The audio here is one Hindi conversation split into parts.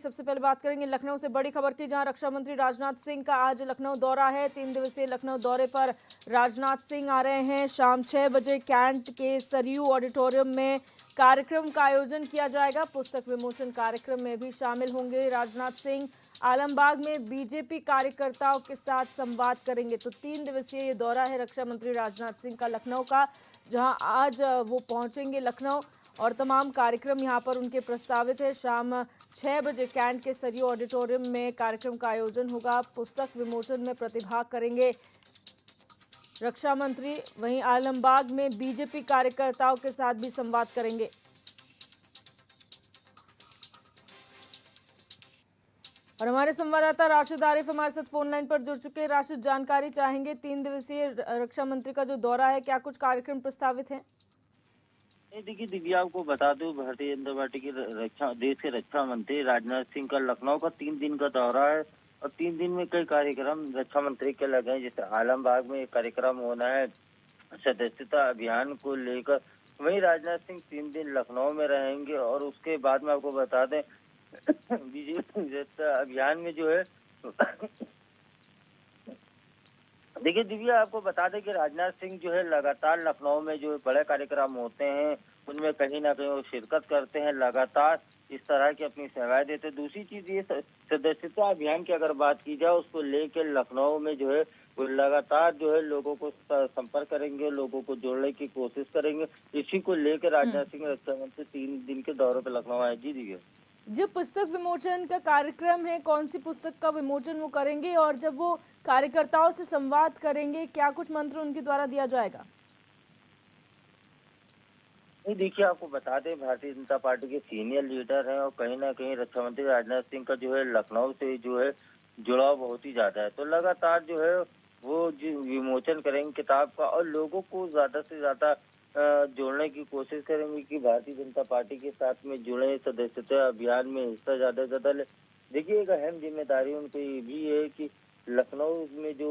सबसे पहले बात करेंगे लखनऊ से बड़ी खबर की, जहां रक्षा मंत्री राजनाथ सिंह का आज लखनऊ दौरा है। 3 दिवसीय लखनऊ दौरे पर राजनाथ सिंह आ रहे हैं। शाम 6 बजे कैंट के सरयू ऑडिटोरियम में कार्यक्रम का आयोजन किया जाएगा। पुस्तक विमोचन कार्यक्रम में भी शामिल होंगे राजनाथ सिंह। आलमबाग में बीजेपी कार्यकर्ताओं के साथ संवाद करेंगे। तो 3 दिवसीय ये दौरा है रक्षा मंत्री राजनाथ सिंह का लखनऊ का, जहां आज वो पहुंचेंगे लखनऊ और तमाम कार्यक्रम यहां पर उनके प्रस्तावित है। शाम 6 बजे कैंट के सरयू ऑडिटोरियम में कार्यक्रम का आयोजन होगा। पुस्तक विमोचन में प्रतिभाग करेंगे रक्षा मंत्री। वहीं आलमबाग में बीजेपी कार्यकर्ताओं के साथ भी संवाद करेंगे। और हमारे संवाददाता राशिद आरिफ हमारे साथ फोन लाइन पर जुड़ चुके हैं। राशिद, जानकारी चाहेंगे 3 दिवसीय रक्षा मंत्री का जो दौरा है, क्या कुछ कार्यक्रम प्रस्तावित है? देखिए दिव्या, आपको बता दूं, भारतीय जनता पार्टी के देश के रक्षा मंत्री राजनाथ सिंह का लखनऊ का 3 दिन का दौरा है और 3 दिन में कई कार्यक्रम रक्षा मंत्री के लगे हैं। जैसे आलमबाग में एक कार्यक्रम होना है सदस्यता अभियान को लेकर। वहीं राजनाथ सिंह 3 दिन लखनऊ में रहेंगे और उसके बाद में आपको बता दें बीजेपी सदस्यता अभियान में जो है देखिए दिव्या, आपको बता दें कि राजनाथ सिंह जो है लगातार लखनऊ में जो बड़े कार्यक्रम होते हैं उनमें कहीं ना कहीं वो शिरकत करते हैं, लगातार इस तरह की अपनी सेवाएं देते हैं। दूसरी चीज ये सदस्यता अभियान की अगर बात की जाए, उसको लेकर लखनऊ में जो है वो लगातार जो है लोगों को संपर्क करेंगे, लोगों को जोड़ने की कोशिश करेंगे। इसी को लेकर राजनाथ सिंह रक्षा मंत्री 3 दिन के दौरे पर लखनऊ आए। जी दिव्या, जो पुस्तक विमोचन का कार्यक्रम है, कौन सी पुस्तक का विमोचन वो करेंगे और जब वो कार्यकर्ताओं से संवाद करेंगे, क्या कुछ मंत्र उनके द्वारा दिया जाएगा? नहीं देखिए, आपको बता दें भारतीय जनता पार्टी के सीनियर लीडर हैं और कहीं ना कहीं रक्षा मंत्री राजनाथ सिंह का जो है लखनऊ से जो है जुड़ाव बहुत ही ज्यादा है। तो लगातार जो है वो जो विमोचन करेंगे किताब का और लोगों को ज्यादा से ज्यादा जोड़ने की कोशिश करेंगे कि भारतीय जनता पार्टी के साथ में जुड़े, सदस्यता अभियान में हिस्सा ज्यादा से ज्यादा ले। देखिए, एक अहम जिम्मेदारी उनकी ये भी है कि लखनऊ में जो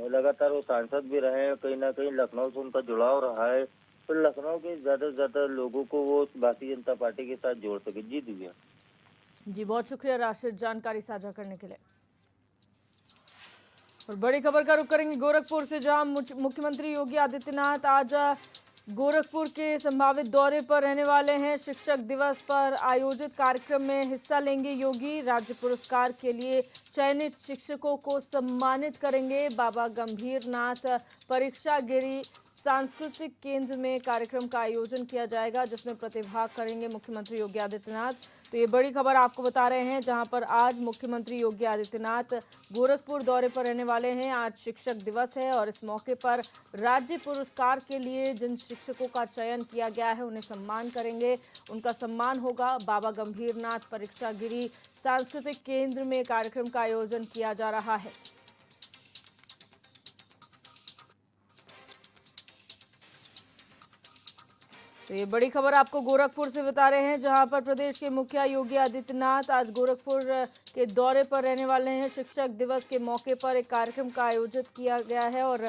लगातार वो सांसद भी रहे हैं, कहीं ना कहीं लखनऊ से उनका जुड़ाव रहा है, तो लखनऊ के ज्यादा से ज्यादा लोगों को वो भारतीय जनता पार्टी के साथ जोड़ सके। जी दिव्या। जी, बहुत शुक्रिया राशिद जानकारी साझा करने के लिए। और बड़ी खबर का रुख करेंगे गोरखपुर से, जहां मुख्यमंत्री योगी आदित्यनाथ आज गोरखपुर के संभावित दौरे पर रहने वाले हैं। शिक्षक दिवस पर आयोजित कार्यक्रम में हिस्सा लेंगे योगी। राज्य पुरस्कार के लिए चयनित शिक्षकों को सम्मानित करेंगे। बाबा गंभीर नाथ परीक्षा गिरी सांस्कृतिक केंद्र में कार्यक्रम का आयोजन किया जाएगा, जिसमें प्रतिभाग करेंगे मुख्यमंत्री योगी आदित्यनाथ। तो ये बड़ी खबर आपको बता रहे हैं, जहां पर आज मुख्यमंत्री योगी आदित्यनाथ गोरखपुर दौरे पर रहने वाले हैं। आज शिक्षक दिवस है और इस मौके पर राज्य पुरस्कार के लिए जिन शिक्षकों का चयन किया गया है उन्हें सम्मान करेंगे, उनका सम्मान होगा। बाबा गंभीर नाथ परीक्षा गिरी सांस्कृतिक केंद्र में कार्यक्रम का आयोजन किया जा रहा है। तो ये बड़ी खबर आपको गोरखपुर से बता रहे हैं, जहां पर प्रदेश के मुखिया योगी आदित्यनाथ आज गोरखपुर के दौरे पर रहने वाले हैं। शिक्षक दिवस के मौके पर एक कार्यक्रम का आयोजित किया गया है और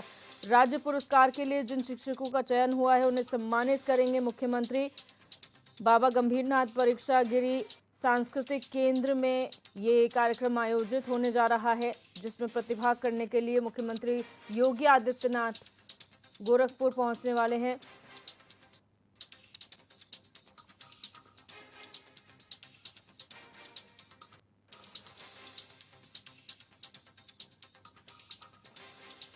राज्य पुरस्कार के लिए जिन शिक्षकों का चयन हुआ है उन्हें सम्मानित करेंगे मुख्यमंत्री। बाबा गंभीरनाथ परीक्षा गिरी सांस्कृतिक केंद्र में ये कार्यक्रम आयोजित होने जा रहा है, जिसमें प्रतिभाग करने के लिए मुख्यमंत्री योगी आदित्यनाथ गोरखपुर पहुंचने वाले हैं।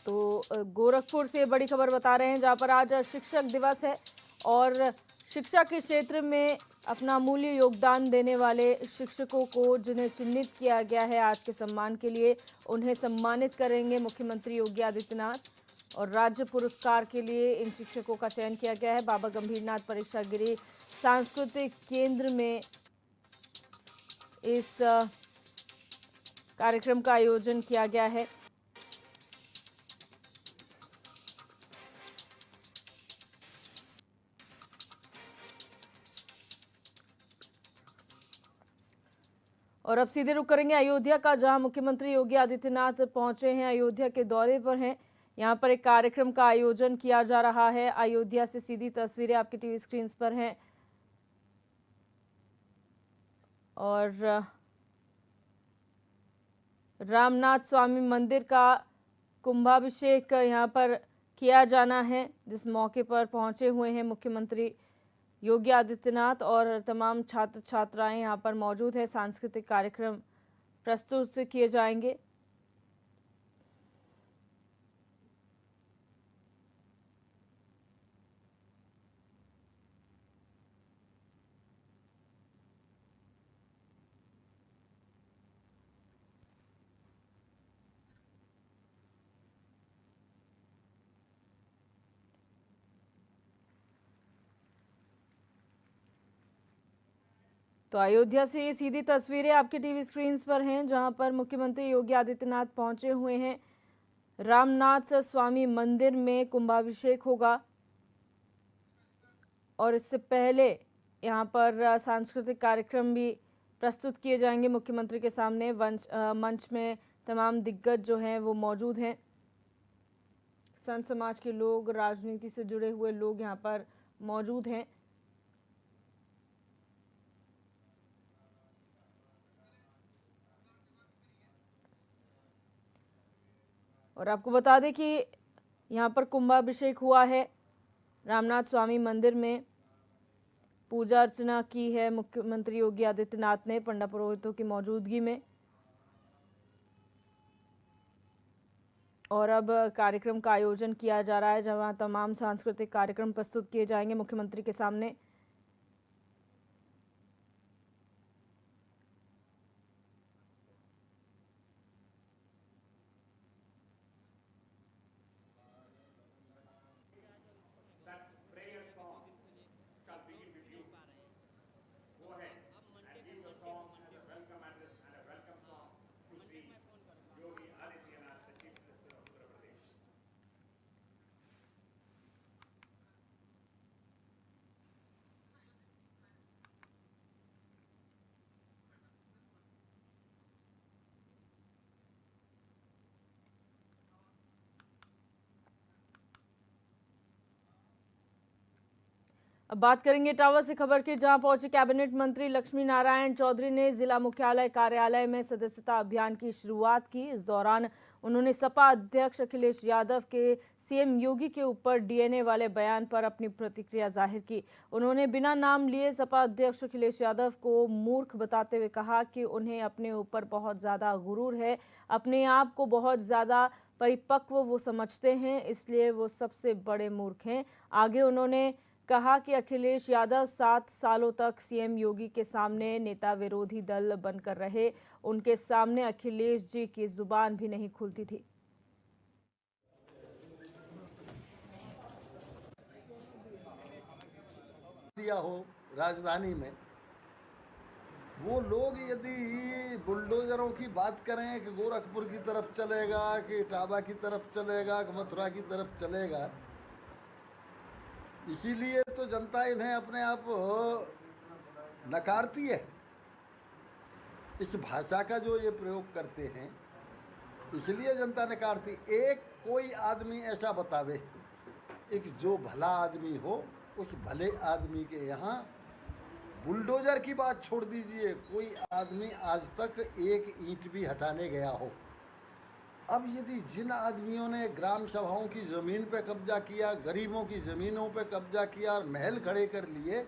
तो गोरखपुर से बड़ी खबर बता रहे हैं, जहां पर आज शिक्षक दिवस है और शिक्षा के क्षेत्र में अपना अमूल्य योगदान देने वाले शिक्षकों को जिन्हें चिन्हित किया गया है आज के सम्मान के लिए, उन्हें सम्मानित करेंगे मुख्यमंत्री योगी आदित्यनाथ। और राज्य पुरस्कार के लिए इन शिक्षकों का चयन किया गया है। बाबा गंभीरनाथ परीक्षा गिरी सांस्कृतिक केंद्र में इस कार्यक्रम का आयोजन किया गया है। और अब सीधे रुक करेंगे अयोध्या का, जहां मुख्यमंत्री योगी आदित्यनाथ पहुंचे हैं, अयोध्या के दौरे पर हैं। यहां पर एक कार्यक्रम का आयोजन किया जा रहा है। अयोध्या से सीधी तस्वीरें आपकी टीवी स्क्रीन पर हैं और रामनाथ स्वामी मंदिर का कुंभाभिषेक यहाँ पर किया जाना है, जिस मौके पर पहुंचे हुए हैं मुख्यमंत्री योगी आदित्यनाथ और तमाम छात्र छात्राएं यहाँ पर मौजूद है। सांस्कृतिक कार्यक्रम प्रस्तुत किए जाएंगे। तो अयोध्या से ये सीधी तस्वीरें आपके टीवी स्क्रीन पर हैं, जहां पर मुख्यमंत्री योगी आदित्यनाथ पहुंचे हुए हैं। रामनाथ स्वामी मंदिर में कुंभाभिषेक होगा और इससे पहले यहां पर सांस्कृतिक कार्यक्रम भी प्रस्तुत किए जाएंगे मुख्यमंत्री के सामने। मंच में तमाम दिग्गज जो हैं वो मौजूद हैं। संत समाज के लोग, राजनीति से जुड़े हुए लोग यहाँ पर मौजूद हैं। और आपको बता दें कि यहाँ पर कुंभाभिषेक हुआ है। रामनाथ स्वामी मंदिर में पूजा अर्चना की है मुख्यमंत्री योगी आदित्यनाथ ने पंडित पुरोहितों की मौजूदगी में। और अब कार्यक्रम का आयोजन किया जा रहा है, जहां तमाम सांस्कृतिक कार्यक्रम प्रस्तुत किए जाएंगे मुख्यमंत्री के सामने। अब बात करेंगे इटावा से खबर की, जहां पहुंचे कैबिनेट मंत्री लक्ष्मी नारायण चौधरी ने जिला मुख्यालय कार्यालय में सदस्यता अभियान की शुरुआत की। इस दौरान उन्होंने सपा अध्यक्ष अखिलेश यादव के सीएम योगी के ऊपर डीएनए वाले बयान पर अपनी प्रतिक्रिया जाहिर की। उन्होंने बिना नाम लिए सपा अध्यक्ष अखिलेश यादव को मूर्ख बताते हुए कहा कि उन्हें अपने ऊपर बहुत ज्यादा गुरूर है, अपने आप को बहुत ज्यादा परिपक्व वो समझते हैं, इसलिए वो सबसे बड़े मूर्ख हैं। आगे उन्होंने कहा कि अखिलेश यादव 7 सालों तक सीएम योगी के सामने नेता विरोधी दल बनकर रहे, उनके सामने अखिलेश जी की जुबान भी नहीं खुलती थी। दिया हो राजधानी में, वो लोग यदि बुलडोजरों की बात करें कि गोरखपुर की तरफ चलेगा, कि इटावा की तरफ चलेगा, कि मथुरा की तरफ चलेगा, इसीलिए तो जनता इन्हें अपने आप नकारती है। इस भाषा का जो ये प्रयोग करते हैं, इसलिए जनता नकारती। एक कोई आदमी ऐसा बतावे, एक जो भला आदमी हो, उस भले आदमी के यहाँ बुलडोजर की बात छोड़ दीजिए, कोई आदमी आज तक एक ईंट भी हटाने गया हो। अब यदि जिन आदमियों ने ग्राम सभाओं की ज़मीन पे कब्जा किया, गरीबों की ज़मीनों पे कब्जा किया और महल खड़े कर लिए,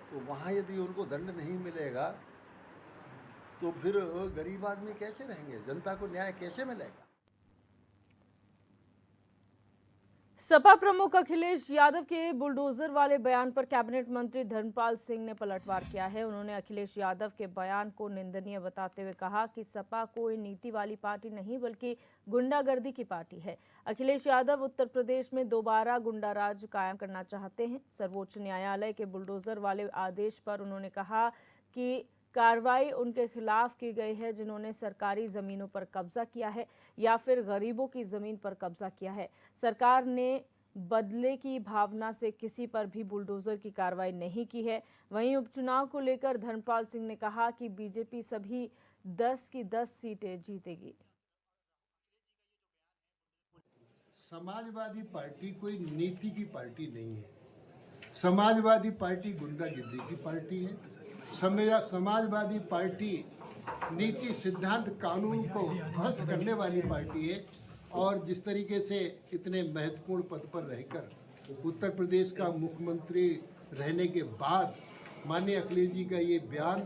तो वहाँ यदि उनको दंड नहीं मिलेगा तो फिर गरीब आदमी कैसे रहेंगे, जनता को न्याय कैसे मिलेगा। सपा प्रमुख अखिलेश यादव के बुलडोजर वाले बयान पर कैबिनेट मंत्री धर्मपाल सिंह ने पलटवार किया है। उन्होंने अखिलेश यादव के बयान को निंदनीय बताते हुए कहा कि सपा कोई नीति वाली पार्टी नहीं बल्कि गुंडागर्दी की पार्टी है। अखिलेश यादव उत्तर प्रदेश में दोबारा गुंडा राज कायम करना चाहते हैं। सर्वोच्च न्यायालय के बुलडोजर वाले आदेश पर उन्होंने कहा कि कार्रवाई उनके खिलाफ की गई है जिन्होंने सरकारी जमीनों पर कब्जा किया है या फिर गरीबों की जमीन पर कब्जा किया है। सरकार ने बदले की भावना से किसी पर भी बुलडोजर की कार्रवाई नहीं की है। वहीं उपचुनाव को लेकर धर्मपाल सिंह ने कहा कि बीजेपी सभी 10 की 10 सीटें जीतेगी। समाजवादी पार्टी कोई नीति की पार्टी नहीं है। समाजवादी पार्टी गुंडागिर्दी की पार्टी है। समाजवादी पार्टी नीति सिद्धांत कानून को ध्वस्त करने वाली पार्टी है। और जिस तरीके से इतने महत्वपूर्ण पद पर रहकर उत्तर प्रदेश का मुख्यमंत्री रहने के बाद माननीय अखिलेश जी का ये बयान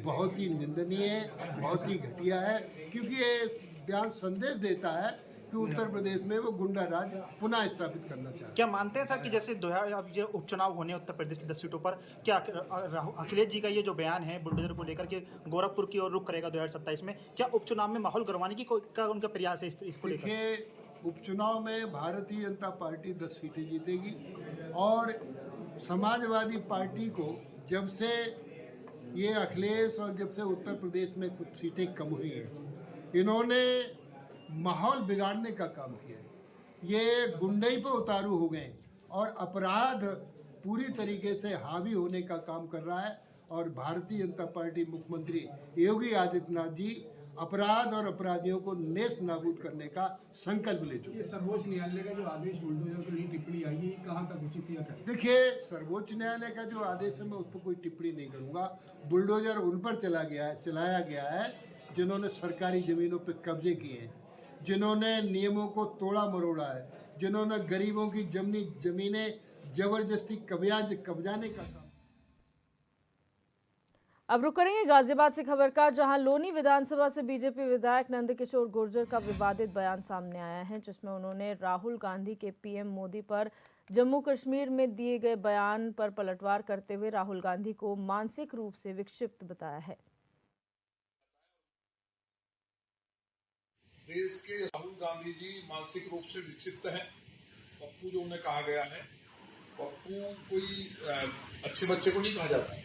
बहुत ही निंदनीय है, बहुत ही घटिया है, क्योंकि ये बयान संदेश देता है कि उत्तर प्रदेश में वो गुंडा राज पुनः स्थापित करना चाहते हैं। क्या मानते हैं सर कि जैसे अब जो उपचुनाव होने उत्तर प्रदेश की 10 सीटों पर, क्या अखिलेश जी का ये जो बयान है बुलडोजर को लेकर के गोरखपुर की ओर रुख करेगा 2027 में, क्या उपचुनाव में माहौल गरमाने की का उनका प्रयास है इसको लेकर? देखिए, उपचुनाव में भारतीय जनता पार्टी 10 सीटें जीतेगी और समाजवादी पार्टी को जब से ये अखिलेश और जब से उत्तर प्रदेश में कुछ सीटें कम हुई हैं, इन्होंने माहौल बिगाड़ने का काम किया है। ये गुंडई पे उतारू हो गए और अपराध पूरी तरीके से हावी होने का काम कर रहा है। और भारतीय जनता पार्टी मुख्यमंत्री योगी आदित्यनाथ जी अपराध और अपराधियों को नेस्त नाबूद करने का संकल्प ले चुके। ये सर्वोच्च न्यायालय का जो आदेश बुलडोजर पर नहीं टिप्पणी आई है, कहाँ तक उचित या क्या? देखिए, सर्वोच्च न्यायालय का जो आदेश है मैं उस पर कोई टिप्पणी नहीं करूंगा। बुलडोजर उन पर चलाया गया है जिन्होंने सरकारी जमीनों पर कब्जे किए हैं, जिन्होंने नियमों को तोड़ा मरोड़ा है, जिन्होंने गरीबों की जमीनें जबरदस्ती कब्जाने का काम। अब रुक करेंगे गाजियाबाद से खबर का, जहां लोनी विधानसभा से बीजेपी विधायक नंदकिशोर गुर्जर का विवादित बयान सामने आया है, जिसमें उन्होंने राहुल गांधी के पीएम मोदी पर जम्मू कश्मीर में दिए गए बयान पर पलटवार करते हुए राहुल गांधी को मानसिक रूप से विक्षिप्त बताया है। देश के राहुल गांधी जी मानसिक रूप से विक्षिप्त हैं। पप्पू जो उन्हें कहा गया है, पप्पू कोई अच्छे बच्चे को नहीं कहा जाता है।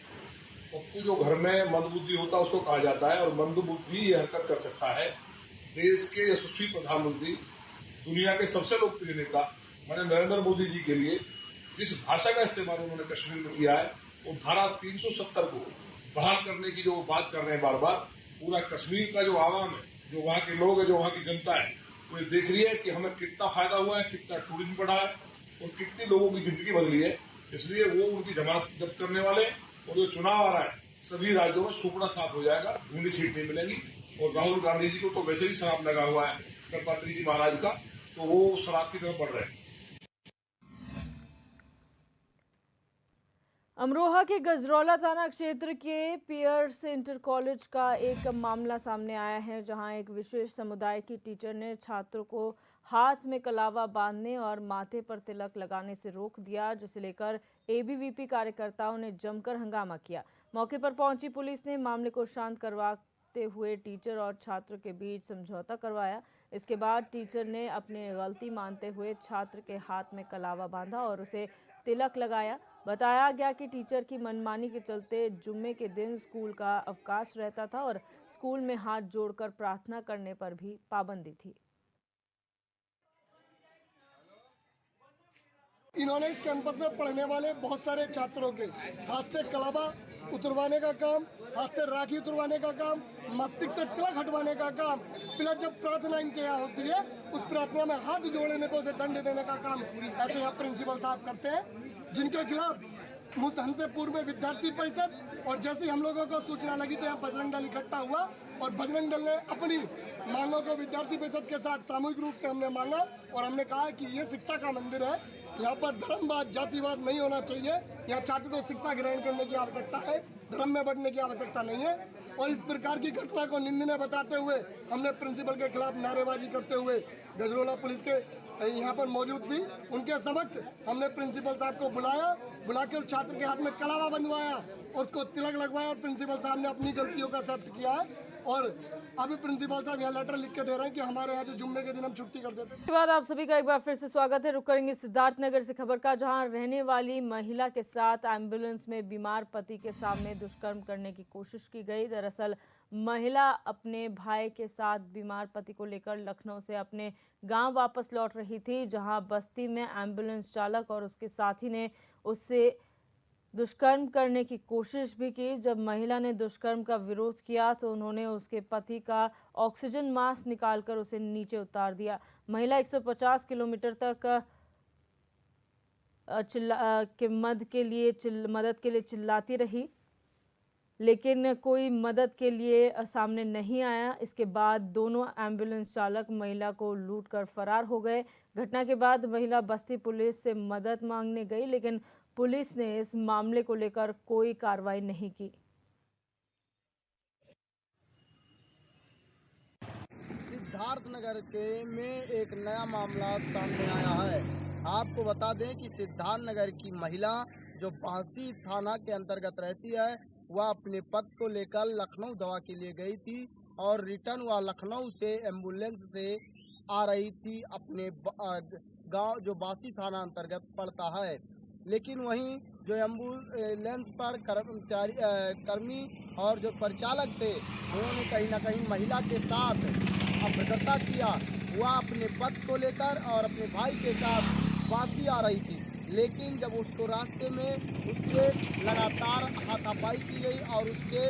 पप्पू जो घर में मंदबुद्धि होता है उसको कहा जाता है, और मंदबुद्धि ये हरकत कर सकता है। देश के यशस्वी प्रधानमंत्री, दुनिया के सबसे लोकप्रिय नेता माननीय नरेंद्र मोदी जी के लिए जिस भाषा का इस्तेमाल उन्होंने कश्मीर में किया है, वो धारा 370 को बहाल करने की जो बात कर रहे हैं बार बार, पूरा कश्मीर का जो आवाम है, जो वहाँ के लोग है, जो वहाँ की जनता है, वो ये देख रही है कि हमें कितना फायदा हुआ है, कितना टूरिज्म बढ़ा है और कितनी लोगों की जिंदगी बदली है। इसलिए वो उनकी जमानत जब्त करने वाले, और जो चुनाव आ रहा है सभी राज्यों में सुपड़ा साफ हो जाएगा, ढूंढी सीट नहीं मिलेगी। और राहुल गांधी जी को तो वैसे भी शराब लगा हुआ है गणपति जी महाराज का, तो वो शराब की तरफ बढ़ रहे हैं। अमरोहा के गजरौला थाना क्षेत्र के पियर्स इंटर कॉलेज का एक मामला सामने आया है, जहां एक विशेष समुदाय की टीचर ने छात्रों को हाथ में कलावा बांधने और माथे पर तिलक लगाने से रोक दिया, जिसे लेकर एबीवीपी कार्यकर्ताओं ने जमकर हंगामा किया। मौके पर पहुंची पुलिस ने मामले को शांत करवाते हुए टीचर और छात्र के बीच समझौता करवाया। इसके बाद टीचर ने अपनी गलती मानते हुए छात्र के हाथ में कलावा बांधा और उसे तिलक लगाया। बताया गया कि टीचर की मनमानी के चलते जुम्मे के दिन स्कूल का अवकाश रहता था और स्कूल में हाथ जोड़कर प्रार्थना करने पर भी पाबंदी थी। इन्होंने इस कैंपस में पढ़ने वाले बहुत सारे छात्रों के हाथ से कलावा उतरवाने का काम, हाथ से राखी उतरवाने का काम, मस्तिष्क से तिलक हटवाने का काम, प्लस जब प्रार्थना इनके यहाँ होती है उस प्रार्थना में हाथ जोड़ने को उसे दंड देने का काम ऐसे यहाँ प्रिंसिपल साहब करते हैं, जिनके खिलाफ हमसे पूर्व में विद्यार्थी परिषद और जैसे हम लोगों को सूचना लगी तो यहाँ बजरंग दल इकट्ठा हुआ और बजरंग दल ने अपनी मांगों को विद्यार्थी परिषद के साथ सामूहिक रूप से हमने मांगा और हमने कहा कि ये शिक्षा का मंदिर है, यहाँ पर धर्मवाद जातिवाद नहीं होना चाहिए, यहाँ छात्र को शिक्षा ग्रहण करने की आवश्यकता है, धर्म में बढ़ने की आवश्यकता नहीं है। और इस प्रकार की घटना को निंदनीय बताते हुए हमने प्रिंसिपल के खिलाफ नारेबाजी करते हुए गजरौला पुलिस के यहाँ पर मौजूद थी, उनके समक्ष हमने प्रिंसिपल साहब को बुलाकर छात्र के हाथ में कलावा बंधवाया और उसको तिलक लगवाया और प्रिंसिपल साहब ने अपनी गलतियों का एक्सेप्ट किया है। और अभी प्रिंसिपल साहब यहाँ लेटर लिख के दे रहे हैं कि हमारे यहाँ जो जुम्मे के दिन हम छुट्टी कर देते हैं। इसके बाद आप सभी का एक बार फिर से स्वागत है। रुक करेंगे सिद्धार्थनगर से खबर का, जहां रहने वाली महिला के साथ एम्बुलेंस में बीमार पति के सामने दुष्कर्म करने की कोशिश की गई। दरअसल महिला अपने भाई के साथ बीमार पति को लेकर लखनऊ से अपने गांव वापस लौट रही थी, जहां बस्ती में एम्बुलेंस चालक और उसके साथी ने उससे दुष्कर्म करने की कोशिश भी की। जब महिला ने दुष्कर्म का विरोध किया तो उन्होंने उसके पति का ऑक्सीजन मास्क निकालकर उसे नीचे उतार दिया। महिला 150 किलोमीटर तक मदद के लिए चिल्लाती रही, लेकिन कोई मदद के लिए सामने नहीं आया। इसके बाद दोनों एम्बुलेंस चालक महिला को लूटकर फरार हो गए। घटना के बाद महिला बस्ती पुलिस से मदद मांगने गई, लेकिन पुलिस ने इस मामले को लेकर कोई कार्रवाई नहीं की। सिद्धार्थनगर के में एक नया मामला सामने आया है। आपको बता दें कि सिद्धार्थनगर की महिला जो बांसी थाना के अंतर्गत रहती है, वह अपने पति को लेकर लखनऊ दवा के लिए गई थी और रिटर्न वह लखनऊ से एम्बुलेंस से आ रही थी अपने गांव जो बांसी थाना अंतर्गत पड़ता है। लेकिन वहीं जो एम्बुलेंस पर कर्मी और जो परिचालक थे, उन्होंने कहीं ना कहीं महिला के साथ अभद्रता किया। वह अपने पति को लेकर और अपने भाई के साथ बांसी आ रही थी, लेकिन जब उसको रास्ते में उसके लगातार हाथापाई की गई और उसके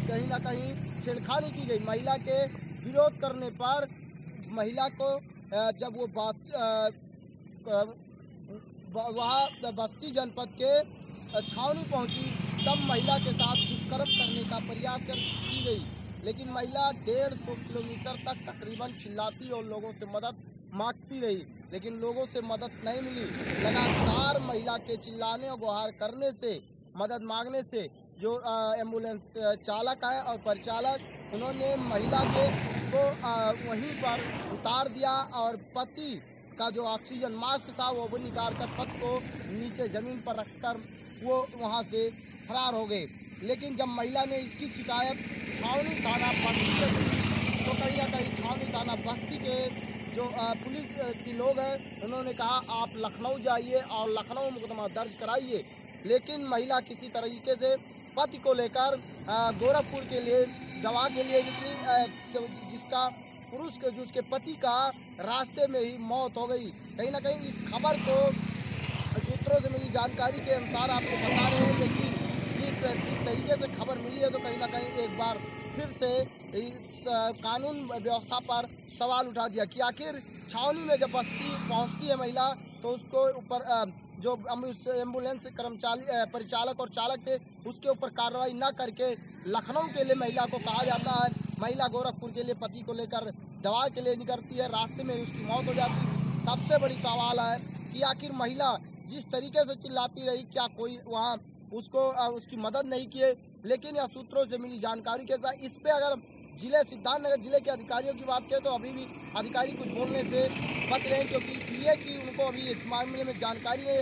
कहीं ना कहीं छेड़खानी की गई। महिला के विरोध करने पर महिला को जब वो वहाँ बस्ती जनपद के छावनी पहुंची, तब महिला के साथ दुष्कर्म करने का प्रयास की गई। लेकिन महिला 150 किलोमीटर तक तकरीबन चिल्लाती और लोगों से मदद मांगती रही, लेकिन लोगों से मदद नहीं मिली। लगातार महिला के चिल्लाने और गुहार करने से, मदद मांगने से जो एम्बुलेंस चालक है और परिचालक, उन्होंने महिला को वहीं पर उतार दिया और पति का जो ऑक्सीजन मास्क था वो भी निकाल कर पति को नीचे जमीन पर रखकर वो वहां से फरार हो गए। लेकिन जब महिला ने इसकी शिकायत छावनी थाना बस्ती से की, तो कहीं ना कहीं छावनी थाना बस्ती के जो पुलिस के लोग हैं, उन्होंने कहा आप लखनऊ जाइए और लखनऊ मुकदमा दर्ज कराइए। लेकिन महिला किसी तरीके से पति को लेकर गोरखपुर के लिए दवा के लिए निकली, जिसका पुरुष के जो उसके पति का रास्ते में ही मौत हो गई। कहीं ना कहीं इस खबर को सूत्रों से मिली जानकारी के अनुसार आपको बता रहे हैं, लेकिन जिस तरीके से खबर मिली है, तो कहीं ना कहीं एक बार फिर से कानून व्यवस्था पर सवाल उठा दिया कि आखिर छावनी में जब बस्ती पहुंचती है महिला, तो उसको ऊपर जो एम्बुलेंस कर्मचारी परिचालक और चालक थे, उसके ऊपर कार्रवाई न करके लखनऊ के लिए महिला को कहा जाता है। महिला गोरखपुर के लिए पति को लेकर दवा के लिए निकलती है, रास्ते में उसकी मौत हो जाती है। सबसे बड़ी सवाल है कि आखिर महिला जिस तरीके से चिल्लाती रही, क्या कोई वहाँ उसको उसकी मदद नहीं किए। लेकिन यह सूत्रों से मिली जानकारी के साथ इस पे अगर सिद्धार्थनगर जिले के अधिकारियों की बात करें, तो अभी भी अधिकारी कुछ बोलने से बच रहे हैं, क्योंकि इसलिए कि उनको अभी इस मामले में जानकारी है।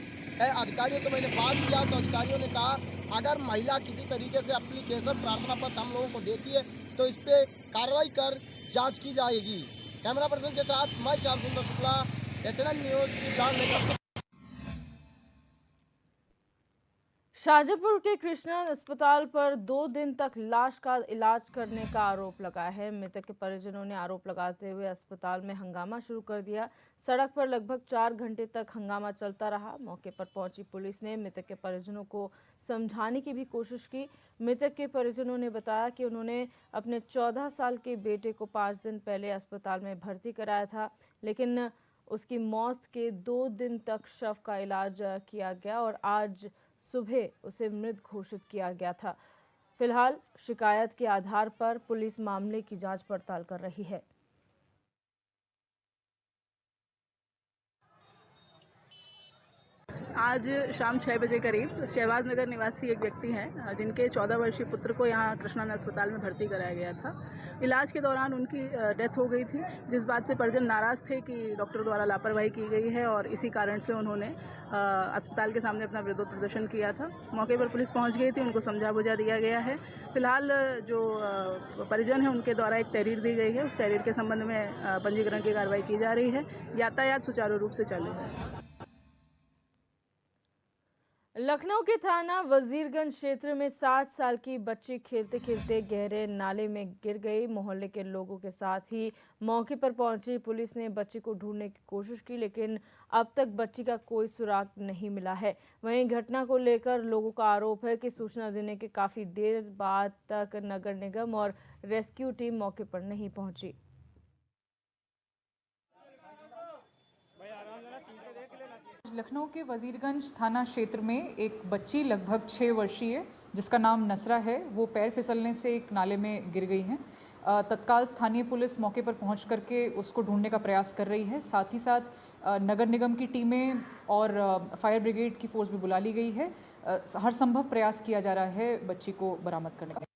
अधिकारियों से मैंने बात किया तो अधिकारियों ने कहा अगर महिला किसी तरीके से एप्लीकेशन प्रार्थना पत्र हम लोगों को देती है, तो इस पे कार्रवाई कर जांच की जाएगी। कैमरा पर्सन के साथ मैं श्याम सुंदर शुक्ला, HNN न्यूज सिद्धार्थनगर। शाहजहाँपुर के कृष्णा अस्पताल पर 2 दिन तक लाश का इलाज करने का आरोप लगा है। मृतक के परिजनों ने आरोप लगाते हुए अस्पताल में हंगामा शुरू कर दिया। सड़क पर लगभग 4 घंटे तक हंगामा चलता रहा। मौके पर पहुंची पुलिस ने मृतक के परिजनों को समझाने की भी कोशिश की। मृतक के परिजनों ने बताया कि उन्होंने अपने 14 साल के बेटे को 5 दिन पहले अस्पताल में भर्ती कराया था, लेकिन उसकी मौत के 2 दिन तक शव का इलाज किया गया और आज सुबह उसे मृत घोषित किया गया था। फिलहाल शिकायत के आधार पर पुलिस मामले की जांच पड़ताल कर रही है। आज शाम 6 बजे करीब शहबाज नगर निवासी एक व्यक्ति हैं जिनके 14 वर्षीय पुत्र को यहाँ कृष्णा अस्पताल में भर्ती कराया गया था। इलाज के दौरान उनकी डेथ हो गई थी, जिस बात से परिजन नाराज़ थे कि डॉक्टर द्वारा लापरवाही की गई है और इसी कारण से उन्होंने अस्पताल के सामने अपना विरोध प्रदर्शन किया था। मौके पर पुलिस पहुँच गई थी, उनको समझा बुझा दिया गया है। फिलहाल जो परिजन है उनके द्वारा एक तहरीर दी गई है, उस तहरीर के संबंध में पंजीकरण की कार्रवाई की जा रही है। यातायात सुचारू रूप से चालू है। लखनऊ के थाना वजीरगंज क्षेत्र में 7 साल की बच्ची खेलते खेलते गहरे नाले में गिर गई। मोहल्ले के लोगों के साथ ही मौके पर पहुंची पुलिस ने बच्ची को ढूंढने की कोशिश की, लेकिन अब तक बच्ची का कोई सुराग नहीं मिला है। वहीं घटना को लेकर लोगों का आरोप है कि सूचना देने के काफ़ी देर बाद तक नगर निगम और रेस्क्यू टीम मौके पर नहीं पहुंची। लखनऊ के वजीरगंज थाना क्षेत्र में एक बच्ची लगभग 6 वर्षीय जिसका नाम नसरा है, वो पैर फिसलने से एक नाले में गिर गई हैं। तत्काल स्थानीय पुलिस मौके पर पहुंच करके उसको ढूंढने का प्रयास कर रही है। साथ ही साथ नगर निगम की टीमें और फायर ब्रिगेड की फोर्स भी बुला ली गई है। हर संभव प्रयास किया जा रहा है बच्ची को बरामद करने का।